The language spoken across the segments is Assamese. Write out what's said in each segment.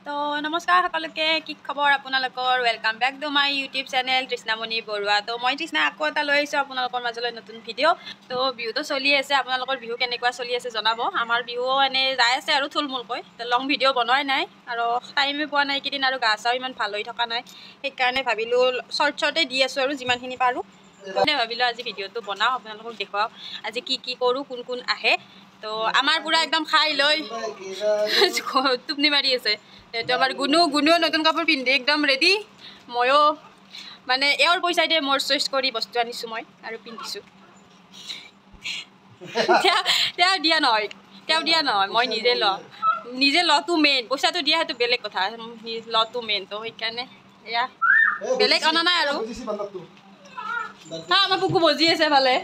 তো নমস্কাৰ সকলোকে কি খবৰ আপোনালোকৰ welcome back to my YouTube channel Trishnamoni Baruah তো মই তৃষ্ণা আকৌ এটা লৈ আহিছোঁ আপোনালোকৰ মাজলৈ নতুন ভিডিঅ' তো বিহুটো চলি আছে আপোনালোকৰ বিহু কেনেকুৱা চলি আছে জনাব আমাৰ বিহু এনেই যাই আছে আৰু থুলমূলকৈ তো লং ভিডিঅ' বনোৱাই নাই আৰু টাইমে পোৱা নাই কেইদিন আৰু গা চাও ইমান ভাল হৈ থকা নাই সেইকাৰণে ভাবিলোঁ শ্বৰ্টতে দি আছোঁ আৰু যিমানখিনি পাৰোঁ সেইকাৰণে ভাবিলোঁ আজি ভিডিঅ'টো বনাওঁ আপোনালোকক দেখুৱাওঁ আজি কি কি কৰোঁ কোন কোন আহে তো আমাৰ পুৰা একদম খাই লৈ টোপনি মাৰি আছে তো আমাৰ গুণুও নতুন কাপোৰ পিন্ধি একদম ৰেডি ময়ো মানে এওঁৰ পইচা দিয়ে মোৰ চইচ কৰি বস্তু আনিছোঁ মই আৰু পিন্ধিছোঁ তেওঁ দিয়া নহয় মই নিজে লওঁটো মেইন পইচাটো দিয়া সেইটো বেলেগ কথা লওঁটো মেইন তো সেইকাৰণে এয়া বেলেগ অনা নাই আৰু আমাৰ পুকু বজি আছে ভালে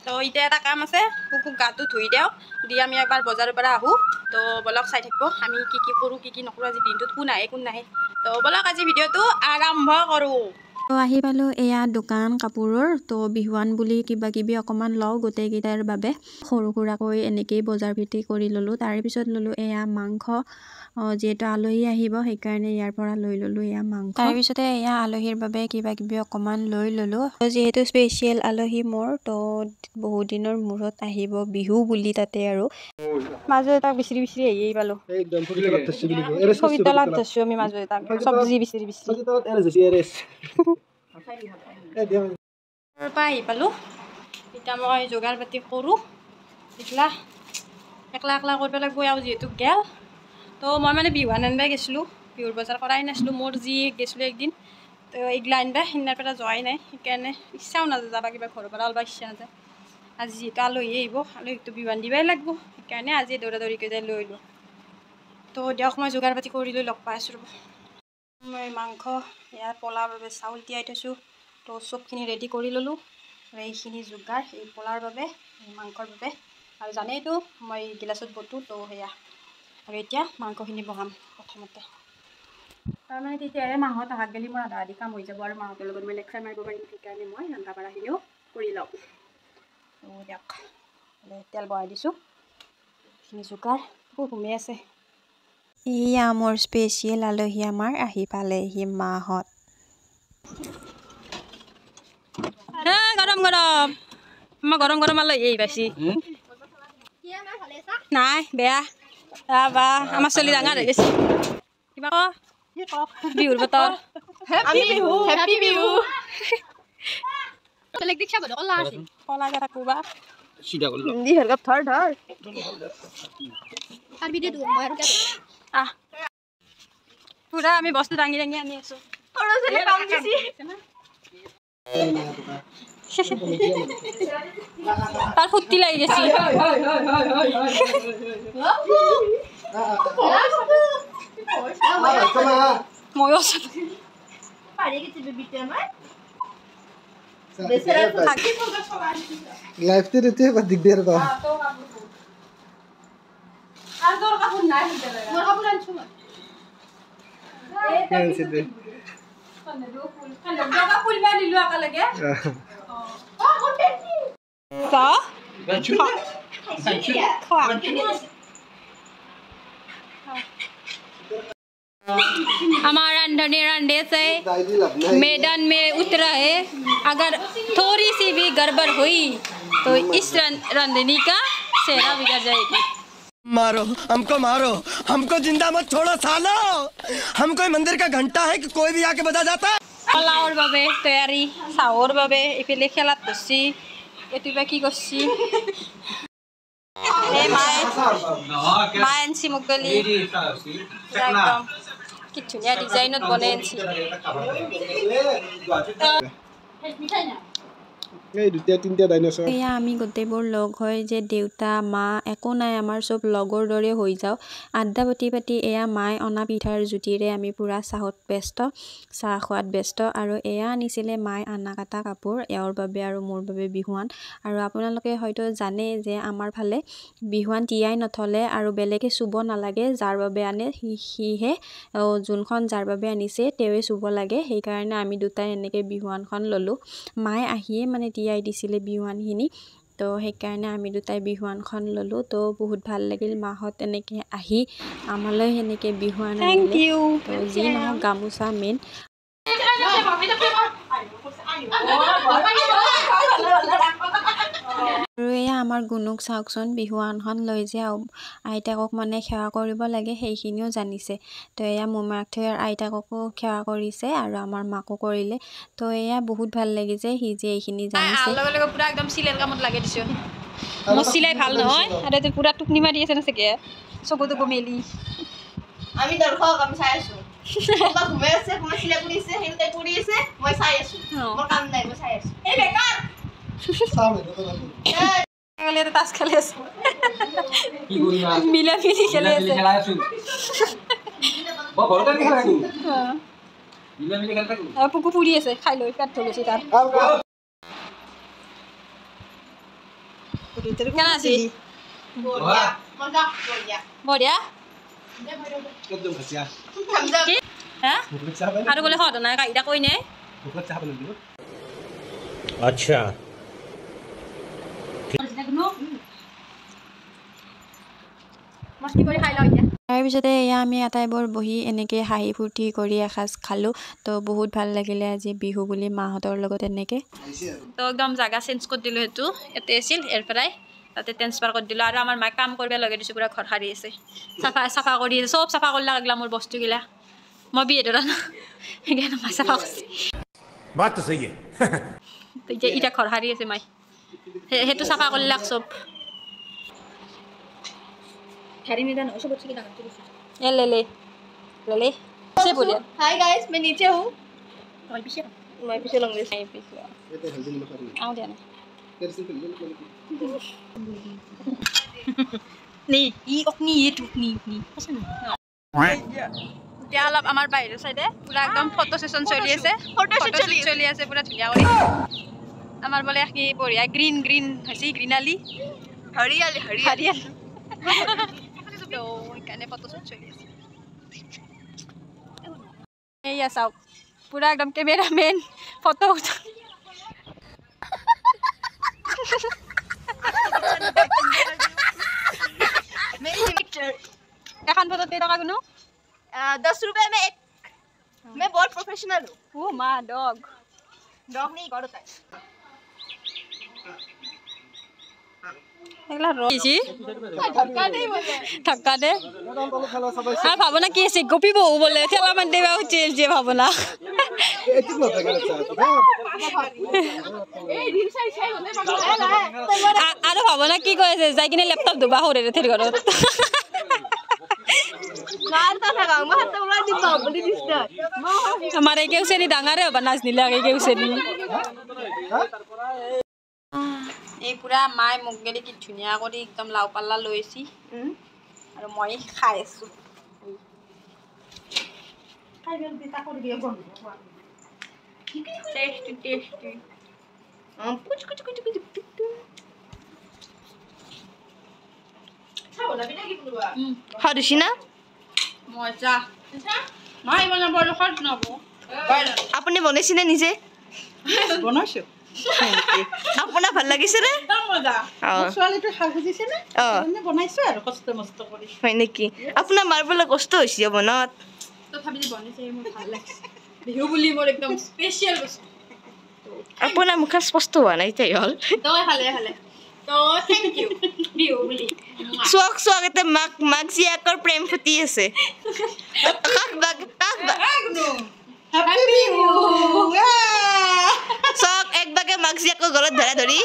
তো এতিয়া এটা কাম আছে পুকুক গাটো ধুই দিওঁ দি আমি এবাৰ বজাৰৰ পৰা আহোঁ তো বলক চাই থাকিব আমি কি কি কৰোঁ কি কি নকৰোঁ আজি দিনটোত কোন আহে কোন নাহে তো বলক আজি ভিডিঅ'টো আৰম্ভ কৰোঁ তো আহি পালোঁ এয়া দোকান কাপোৰৰ তো বিহুৱান বুলি কিবা কিবি অকণমান লওঁ গোটেইকেইটাৰ বাবে সৰু সুৰাকৈ এনেকেই বজাৰ ভিত্তি কৰি ল'লোঁ তাৰপিছত ল'লোঁ এয়া মাংস যিহেতু আলহী আহিব সেইকাৰণে ইয়াৰ পৰা লৈ ল'লোঁ এয়া মাংস তাৰপিছতে এয়া আলহীৰ বাবে কিবা কিবি অকণমান লৈ ল'লোঁ যিহেতু স্পেচিয়েল আলহী মোৰ তো বহুত দিনৰ মূৰত আহিব বিহু বুলি তাতে আৰু মাজু এটাক বিচাৰি আহিয়েই পালোঁ কবিতলাত ধৰিছোঁ আমি মাজু এটাক চব্জি বিচাৰি পৰা আহি পালোঁ এতিয়া মই যোগাৰ পাতি কৰোঁ একলা কৰিব লাগিব আৰু যিহেতু গেল তো মই মানে বিহুৱান আনিব গৈছিলোঁ বিহুৰ বজাৰ কৰাই নাছিলোঁ মোৰ যি গৈছিলোঁ একদিন তো এইগিলা আনিব সিদিনাৰ পৰা যোৱাই নাই সেইকাৰণে ইচ্ছাও নাযায় যাবা কিবা ঘৰৰ পৰা ওলাব ইচ্ছা নাযায় আজি যিহেতু আলহী আহিব আলহীকতো বিহুৱান দিবই লাগিব সেইকাৰণে আজি দৌৰাদৌৰিকৈ যাই লৈ আহিলোঁ তো দিয়ক মই যোগাৰ পাতি কৰি লৈ লগ পাই আছোঁ ৰ'ব মই মাংস ইয়াৰ পোলাৰ বাবে চাউল তিয়াই থৈছোঁ তো চবখিনি ৰেডি কৰি ল'লোঁ আৰু এইখিনি যোগাৰ এই পোলাৰ বাবে এই মাংসৰ বাবে আৰু জানেইতো মই গিলাচত বটো তো সেয়া আৰু এতিয়া মাংসখিনি বহাম প্ৰথমতে তাৰমানে তেতিয়াহে মাহঁত আহাক গেলি মোৰ আধা আধি কাম হৈ যাব আৰু মাহঁতৰ লগত মই লেকচাৰ মাৰিব পাৰিম সেইকাৰণে মই ৰন্ধা বঢ়াখিনিও কৰি লওঁ তো দিয়ক তেল বহাই দিছোঁ এইখিনি যোগাৰ খুব ঘুমি আছে এয়া মোৰ স্পেচিয়েল আলহী আমাৰ আহি পালেহি মাহঁত গৰম আলহী পাইছি নাই বেয়া বা আমাৰ ছোৱালী ডাঙৰ হৈ গৈছে কিবা বিহুৰ বতৰ হেপী বিহু কলাকে থাকো বা পুৰা আমি বস্তু দাঙি আনি আছো তাৰ ফুৰ্তি লাগি গৈছে ময়ো লাইফতে ৰেতে বা দিগদাৰ বা আর তোর কাপড় নাই দিতে লাগে মোর কাপড় আনছো না এই তো দে কানে দো ফুল কানে জায়গা ফুল বা নিলু আকা লাগে কন্টেন্ট তা हमारा रंडे से मैदान में उतरा है अगर थोड़ी सी भी गड़बड़ हुई तो इस रंधनी का सेहरा बिगड़ जाएगी मारो हमको जिंदा मत छोड़ो सालो हम कोई मंदिर का घंटा है कि कोई भी आके बजा जाता है লাওৰ বাবে তৈয়াৰী চাহৰ বাবে ইফালে খেলাত ধৰছি এতুবা কি কৰছি এই মায়ে আনছি মোক গলি একদম কি ধুনীয়া ডিজাইনত বনাই আনছি এয়া আমি গোটেইবোৰ লগ হৈ যে দেউতা মা একো নাই আমাৰ চব লগৰ দৰে হৈ যাওঁ আড্ডা পাতি এয়া মায়ে অনা পিঠাৰ জুতিৰে আমি পুৰা চাহত ব্যস্ত চাহ খোৱাত ব্যস্ত আৰু এয়া আনিছিলে মায়ে আনা কাটা কাপোৰ এওঁৰ বাবে আৰু মোৰ বাবে বিহুৱান আৰু আপোনালোকে হয়তো জানে যে আমাৰ ফালে বিহুৱান তিয়াই নথলে আৰু বেলেগে চুব নালাগে যাৰ বাবে আনে সিহে যোনখন যাৰ বাবে আনিছে তেৱে চুব লাগে সেইকাৰণে আমি দুটাই এনেকৈ বিহুৱানখন ল'লোঁ মায়ে আহিয়ে মানে তিয়াই দিছিলে বিহুৱানখিনি তো সেইকাৰণে আমি দুটাই বিহুৱানখন ল'লোঁ তো বহুত ভাল লাগিল মাহঁত এনেকৈ আহি আমালৈ সেনেকৈ বিহুৱান আনিলে তো যি নহওক গামোচা মেইন আৰু এয়া আমাৰ গুণুক চাওকচোন বিহুৱানখন লৈ যে আইতাকক মানে সেৱা কৰিব লাগে সেইখিনিও জানিছে তো এয়া মোমায়েক থৈ আইতাককো সেৱা কৰিছে আৰু আমাৰ মাকো কৰিলে তো এয়া বহুত ভাল লাগিছে সি যে এইখিনি জানিছে লগে লগে পুৰা একদম চিলেল কামত লাগি দিছো মোৰ চিলাই ভাল নহয় আৰু এতিয়া পুৰা টুকনি মাৰি আছে না চাগে চকুটো মেলি আমি দৰ্শক আমি চাই আছো কোনোবা ঘুমাই আছে কোনোবা চিলাই কৰি আছে সেইটো তাই কৰি আছে মই চাই আছো মোৰ কাম নাই মই চাই আছো এই বেকাৰ খেলে তাস খেলি আছে মিলা মিলি খেলি আছে পুকু ফুৰি আছে খাই লৈ পেট ধৰিছে তাৰ কেনে আছে বঢ়িয়া আৰু বোলে সদ নাই কাইটা কৈ নে अच्छा মস্তি কৰি খাই লওঁ এতিয়া তাৰপিছতে এয়া আমি আটাইবোৰ বহি এনেকৈ হাঁহি ফূৰ্তি কৰি এসাঁজ খালোঁ তো বহুত ভাল লাগিলে আজি বিহু বুলি মাহঁতৰ লগত এনেকৈ তো একদম জাগা চেঞ্জ কৰি দিলোঁ সেইটো ইয়াতে আছিল ইয়াৰ পৰাই তাতে ট্ৰেন্সফাৰ কৰি দিলোঁ আৰু আমাৰ মায়ে কাম কৰিব লগাই দিছোঁ পুৰা ঘৰ সাৰি আছে চাফা কৰি চব চাফা কৰিলে লাগলা মোৰ বস্তুগিলা মই বিয়ে ধৰা না সেইকাৰণে মায়ে চাফা কৰিছে बात तो सही है এতিয়া ঘৰ সাৰি আছে মায়ে সেইটো চাফা কৰি লাগ চব ए ले ले ले ले से बोलिए हाय गाइस मैं नीचे हूं मैं पीछे लंग नहीं पीछे आओ देना नहीं ई अपनी ये टुकनी पसंद এতিয়া অলপ আমাৰ বাহিৰৰ সাইডে পুৰা একদম ফটো সেশন চলি আছে চলি আছে পুৰা ধুনীয়া কৰি আমাৰ বলে কি বঢ়িয়া গ্ৰীন গ্ৰীন হৈছে গ্ৰীনালি हरियाली হাৰিয়াল তো এখানে ফটো শুট চলি আছে এই আসাও পুরা একদম ক্যামেরাম্যান ফটো এখন ফটো 13 টাকা গুনো 10 रुपए में एक मैं बहुत प्रोफेशनल हूं ও মা ডগ डॉग नहीं गड़ो ताई এগুলা রইছি ধাক্কা দে আর ভাবনা কি আছে গোপী বউ বলে ঠেলা মান দেবা হচ্ছে যে ভাবনা আর ভাবনা কি কইছে যাই কিনে ল্যাপটপ দুবা হরে রে থের ঘরত गाता था गांव में तो बड़ा दिन बाबली दिसता हमारे के उसे नहीं डांगा रे बनास नहीं लगे के उसे नहीं এই পুরা মাই মুখ গেলি কি ধুনিয়া কৰি একদম লাউ পাল্লা লৈছি আৰু মই খাই আছো খাই গেল দিতা কৰি দিয়া বন্ধ টেস্টি कुछ कुछ कुछ कुछ ছাও না বিনা কি বলবা হারুশিনা মজা মাই বনা বড় খট নবো আপুনি বনাইছিনে নিজে বনাইছো আপোনাৰ ভাল লাগিছে ৰে মজা ছোৱালীটো খাই খুজিছে নে এনে বনাইছো আৰু কষ্ট মষ্ট কৰি হয় নেকি আপোনাৰ মাৰবলে কষ্ট হৈছে বনাত তো ভাবি যে বনাইছে মোৰ ভাল লাগিছে বিহু বুলি মোৰ একদম স্পেশাল বস্তু আপোনাৰ মুখ স্পষ্ট হোৱা নাই তাই হল তো ভালে তো থ্যাংক ইউ বিহু বুলি সোক সোক এতে মাক জিয়াকৰ প্ৰেম ফুটি আছে কাক বাগ হ্যাপি বিহু সোক এক বাগে মাক জিয়াকৰ গলত ধৰা ধৰি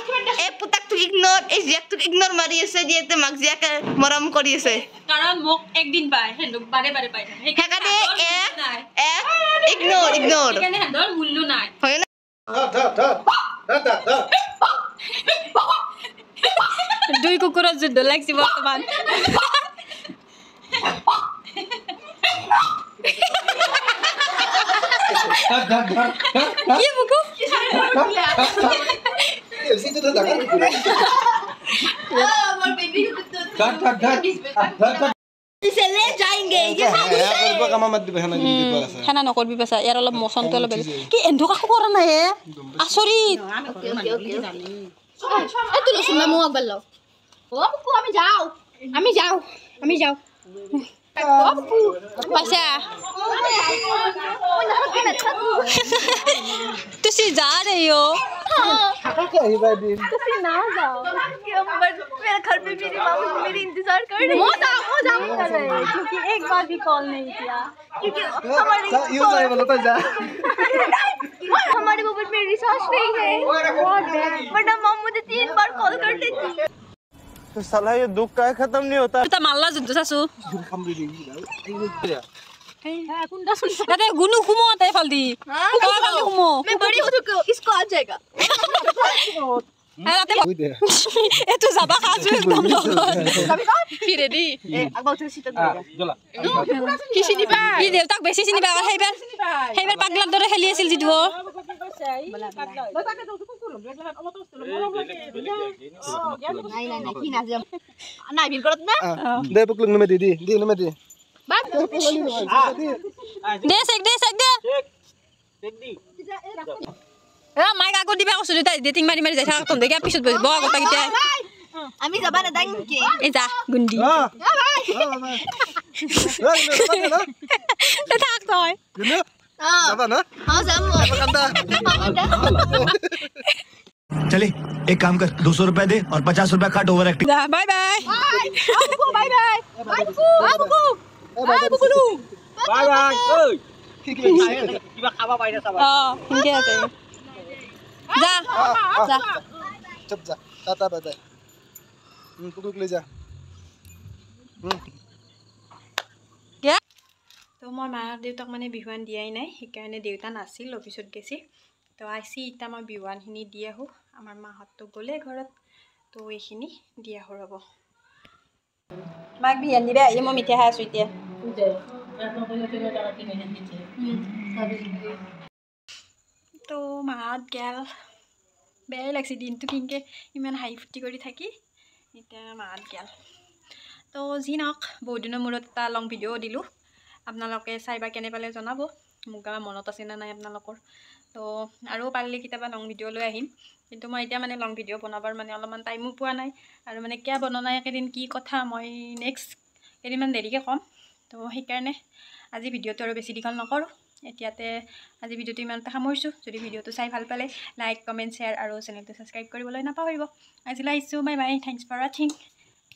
এ পুতাকটো ইগনোৰ মাৰি আছে যিহেতু মাক জিয়াকে মৰম কৰি আছে কাৰণ মোক একদিন পায় হেন্দুক বাৰে বাৰে পায় সেইকাৰণে এক ইগনোৰ সেইকাৰণে হেন্দৰ মূল্য নাই হয় না দুই কুকুৰৰ যুদ্ধ লাগছে বৰ্তমান কি বুকু এসিতে তো দেখা কুকুৰ আমাৰ বেবি धर इसे ले जाएंगे ये কৰিব কাম মত দিব হেনা দি দিব আছে খানা নকৰবি পাছা ইয়াৰ অলপ মছনটো অলপ কি এন্ধকা কৰা নাই আচৰিত এই তুই শুন না মোক একবার লও ও বুকু আমি যাও পাইছা तुसी जा रही हो तुसी ना जाओ मेरे घर पे मेरी माँ मेरी इंतजार कर रही है वो जाओ कर रहे हैं क्योंकि एक बार भी कॉल नहीं किया क्योंकि हमारे मोबाइल में रिचार्ज नहीं है वरना माँ मुझे 3 बार कॉल कर देती तो साला ये दुख का खत्म नहीं होता ता माल्ला जुद्दो सासु अरे गुनु घुमो ते फल्दी घुमो मैं बड़ी हूँ तो इसको आ जाएगा ए तू जाबा खासु एकदम फिरे दी अगबाउ तो सीता दूंगा কি চিনিবা ই দেউতাক বেছি চিনিবা হেইবাৰ পাগলাৰ দৰে খেলি আছিল জিতু नहीं की ना जम ना बिल करत ना दे पुकलुंग नमे दीदी दी नमे दी बात दे सेक दे ए माइक আগত দিবা কৈছো তাই ডেটিং মাৰি মাৰি যাই থাক তন্দে কি পিছত বহিব আগত কিটা আমি যাবা না দাঙ্কি এ যা গুন্ডি তে থাক তই जाबा ना हां जाम चले एक काम कर 200 रुपए दे और 50 रुपए काट ओवर एक्टिंग যা বাই বাই बाय बाय बाबू बाबू बाय बाय ओय কিবা খাবা পাইনা চাবা হিংকে আছে যা যা चुप जा टाटा बाय बाय पुकलुंग ले जा তো মই মাৰ দেউতাক মানে বিহুৱান দিয়াই নাই সেইকাৰণে দেউতা নাছিল অফিচত গেছি তো আইছি ইটা মই বিহুৱানখিনি দি আহোঁ আমাৰ মাহঁতটো গ'লে ঘৰত তো এইখিনি দি আহোঁ ৰ'ব মাক বিহুৱান দিবা এই মই মিঠাই খাই আছোঁ এতিয়া তো মাহঁত গেল বেয়াই লাগছে দিনটো কিনকে ইমান হাঁহি ফূৰ্তি কৰি থাকি এতিয়া মাহঁত গেল তো যি নহওক বহুত দিনৰ মূৰত এটা লং ভিডিঅ' দিলোঁ আপোনালোকে চাই বা কেনে পালে জনাব মোক মনত আছে নে নাই আপোনালোকৰ তো আৰু পাৰিলে কেতিয়াবা লং ভিডিঅ' লৈ আহিম কিন্তু মই এতিয়া মানে লং ভিডিঅ' বনাবৰ মানে অলপমান টাইমো পোৱা নাই আৰু মানে কিয় বনোৱা নাই একেদিন কি কথা মই নেক্সট কেইদিনমান দেৰিকৈ ক'ম তো সেইকাৰণে আজি ভিডিঅ'টো আৰু বেছি দীঘল নকৰোঁ এতিয়াতে আজি ভিডিঅ'টো ইমানতে সামৰিছোঁ যদি ভিডিঅ'টো চাই ভাল পালে লাইক কমেণ্ট শ্বেয়াৰ আৰু চেনেলটো ছাবস্ক্ৰাইব কৰিবলৈ নাপাহৰিব আজিলৈ আহিছোঁ বাই বাই থেংকছ ফৰ ৱাচিং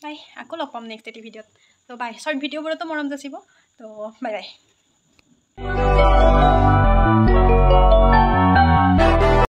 বাই আকৌ লগ পাম নেক্সট এটি ভিডিঅ'ত তো বাই শ্বৰ্ট ভিডিঅ'বোৰতো মৰম যাচিব তো বাই বাই